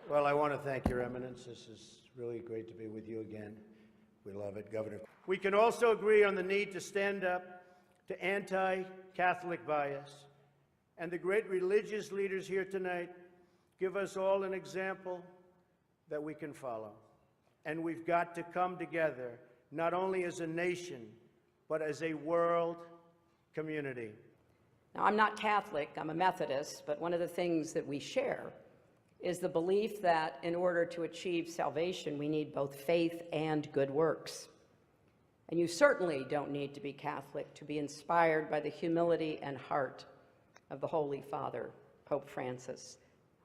Well, I want to thank Your Eminence. This is really great to be with you again. We love it, Governor. We can also agree on the need to stand up to anti-Catholic bias. And the great religious leaders here tonight give us all an example that we can follow. And we've got to come together, not only as a nation, but as a world community. Now, I'm not Catholic, I'm a Methodist, but one of the things that we share is the belief that in order to achieve salvation, we need both faith and good works. And you certainly don't need to be Catholic to be inspired by the humility and heart of the Holy Father, Pope Francis,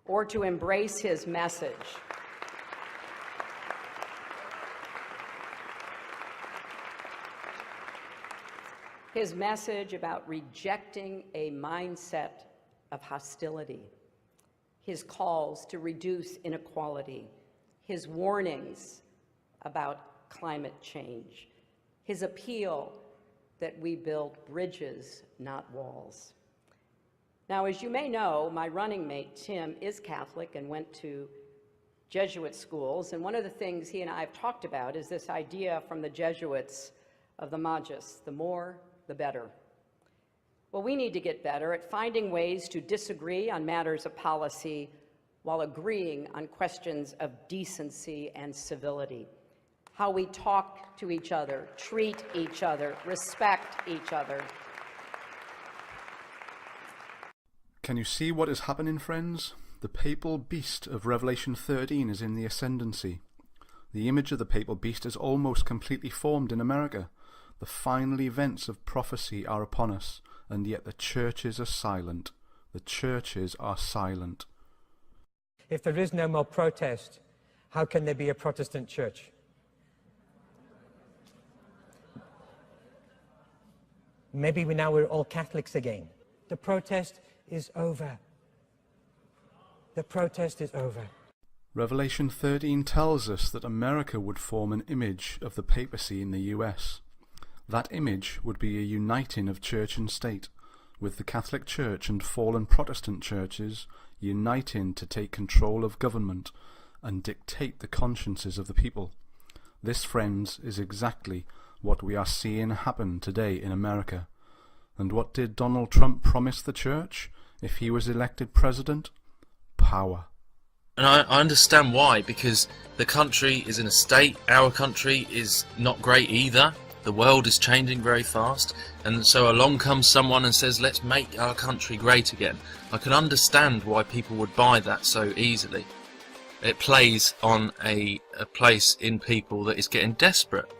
or to embrace his message. His message about rejecting a mindset of hostility, his calls to reduce inequality, his warnings about climate change, his appeal that we build bridges, not walls. Now, as you may know, my running mate, Tim, is Catholic and went to Jesuit schools, and one of the things he and I have talked about is this idea from the Jesuits of the Magus, the more, the better. Well, we need to get better at finding ways to disagree on matters of policy while agreeing on questions of decency and civility. How we talk to each other, treat each other, respect each other. Can you see what is happening, friends? The papal beast of Revelation 13 is in the ascendancy. The image of the papal beast is almost completely formed in America. The final events of prophecy are upon us, and yet the churches are silent. The churches are silent. If there is no more protest, how can there be a Protestant church? Maybe we're all Catholics again. The protest is over. The protest is over. Revelation 13 tells us that America would form an image of the papacy in the US. That image would be a uniting of church and state, with the Catholic Church and fallen Protestant churches uniting to take control of government and dictate the consciences of the people. This, friends, is exactly what we are seeing happen today in America. And what did Donald Trump promise the church if he was elected president? Power. And I understand why, because the country is in a state, our country is not great either. The world is changing very fast, and so along comes someone and says, let's make our country great again. I can understand why people would buy that so easily. It plays on a place in people that is getting desperate.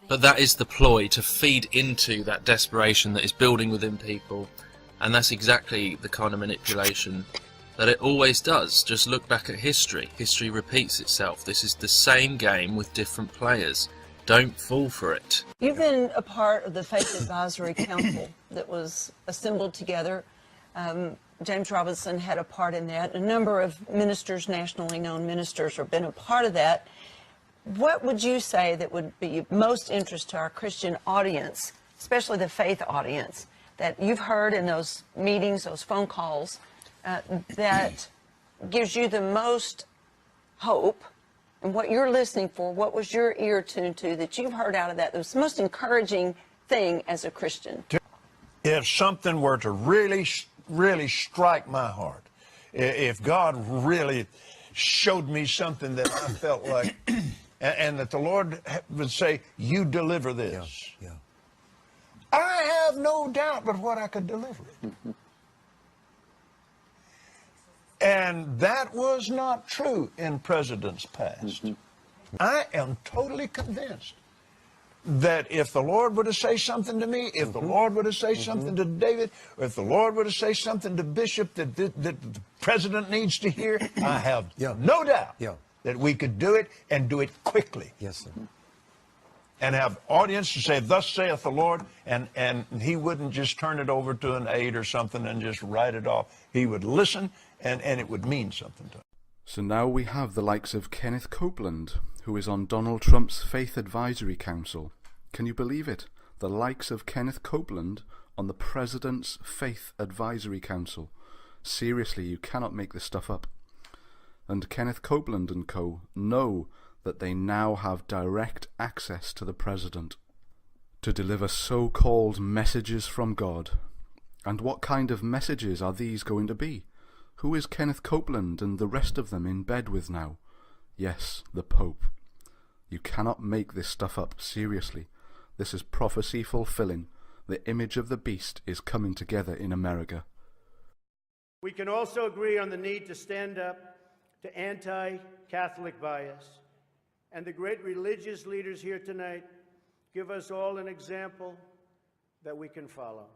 But that is the ploy, to feed into that desperation that is building within people, and that's exactly the kind of manipulation that it always does. Just look back at history. History repeats itself. This is the same game with different players. Don't fall for it. You've been a part of the Faith Advisory Council that was assembled together. James Robinson had a part in that. A number of ministers, nationally known ministers, have been a part of that. What would you say that would be of most interest to our Christian audience, especially the faith audience, that you've heard in those meetings, those phone calls, that gives you the most hope? And what you're listening for, what was your ear tuned to that you've heard out of that? That was the most encouraging thing as a Christian. If something were to really strike my heart, if God really showed me something that I felt like, and that the Lord would say, you deliver this. Yeah. I have no doubt but what I could deliver it. And that was not true in presidents past. I am totally convinced that if the Lord were to say something to me, if the Lord were to say something to David, or if the Lord were to say something to Bishop that the president needs to hear, I have no doubt that we could do it and do it quickly. Yes, sir. And have audience to say, thus saith the Lord, and he wouldn't just turn it over to an aide or something and just write it off. He would listen, and it would mean something to him. So now we have the likes of Kenneth Copeland, who is on Donald Trump's Faith Advisory Council. Can you believe it? The likes of Kenneth Copeland on the President's Faith Advisory Council. Seriously, you cannot make this stuff up. and Kenneth Copeland and co. know that they now have direct access to the President to deliver so-called messages from God. And what kind of messages are these going to be? Who is Kenneth Copeland and the rest of them in bed with now? Yes, the Pope. You cannot make this stuff up, seriously. This is prophecy fulfilling. The image of the beast is coming together in America. We can also agree on the need to stand up to anti-Catholic bias. And the great religious leaders here tonight give us all an example that we can follow.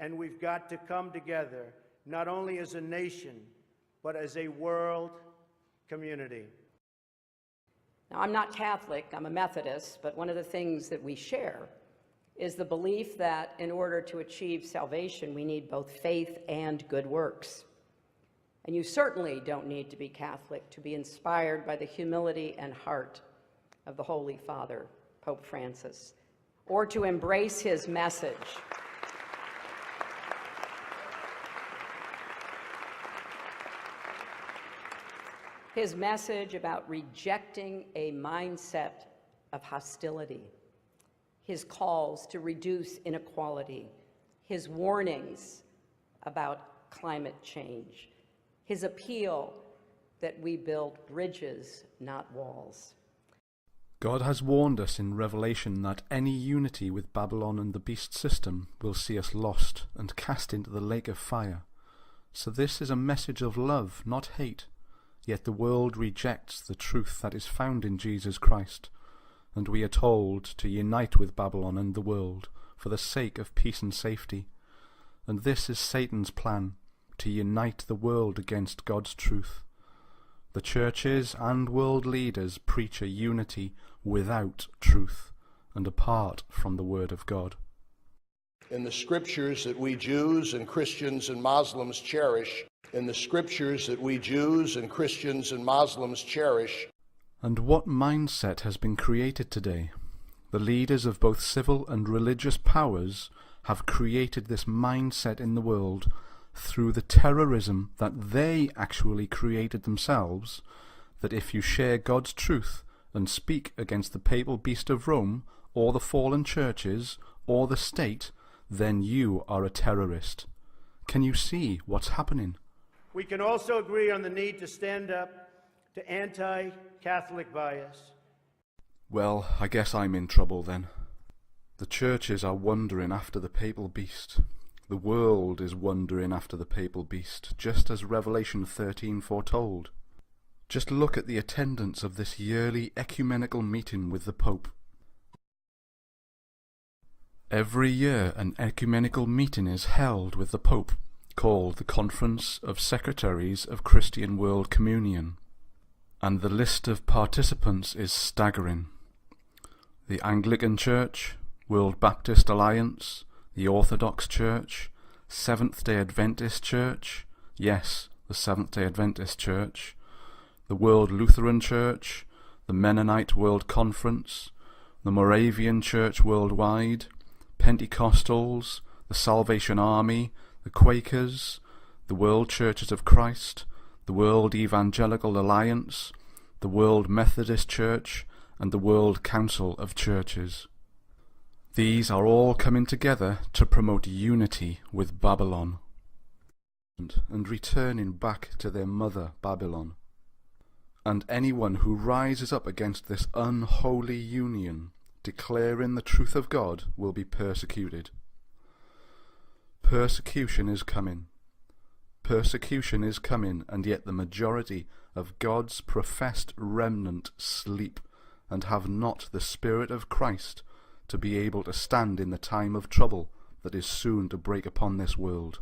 And we've got to come together, not only as a nation, but as a world community. Now, I'm not Catholic, I'm a Methodist, but one of the things that we share is the belief that in order to achieve salvation, we need both faith and good works. And you certainly don't need to be Catholic to be inspired by the humility and heart of the Holy Father, Pope Francis, or to embrace his message. His message about rejecting a mindset of hostility, his calls to reduce inequality, his warnings about climate change, his appeal that we build bridges, not walls. God has warned us in Revelation that any unity with Babylon and the beast system will see us lost and cast into the lake of fire. So this is a message of love, not hate. Yet the world rejects the truth that is found in Jesus Christ, and we are told to unite with Babylon and the world for the sake of peace and safety. And this is Satan's plan, to unite the world against God's truth. The churches and world leaders preach a unity without truth and apart from the Word of God. In the scriptures that we Jews and Christians and Muslims cherish, in the scriptures that we Jews and Christians and Muslims cherish. And what mindset has been created today? The leaders of both civil and religious powers have created this mindset in the world through the terrorism that they actually created themselves, that if you share God's truth and speak against the papal beast of Rome, or the fallen churches, or the state, then you are a terrorist. Can you see what's happening? We can also agree on the need to stand up to anti-Catholic bias. Well, I guess I'm in trouble then. The churches are wandering after the papal beast. The world is wandering after the papal beast, just as Revelation 13 foretold. Just look at the attendance of this yearly ecumenical meeting with the Pope. Every year an ecumenical meeting is held with the Pope, called the Conference of Secretaries of Christian World Communion, and the list of participants is staggering. The Anglican Church, World Baptist Alliance, the Orthodox Church, Seventh-day Adventist Church, yes, the Seventh-day Adventist Church, the World Lutheran Church, the Mennonite World Conference, the Moravian Church Worldwide, Pentecostals, the Salvation Army, the Quakers, the World Churches of Christ, the World Evangelical Alliance, the World Methodist Church, and the World Council of Churches. These are all coming together to promote unity with Babylon and returning back to their mother Babylon. And anyone who rises up against this unholy union, declaring the truth of God, will be persecuted. Persecution is coming. Persecution is coming, and yet the majority of God's professed remnant sleep and have not the Spirit of Christ to be able to stand in the time of trouble that is soon to break upon this world.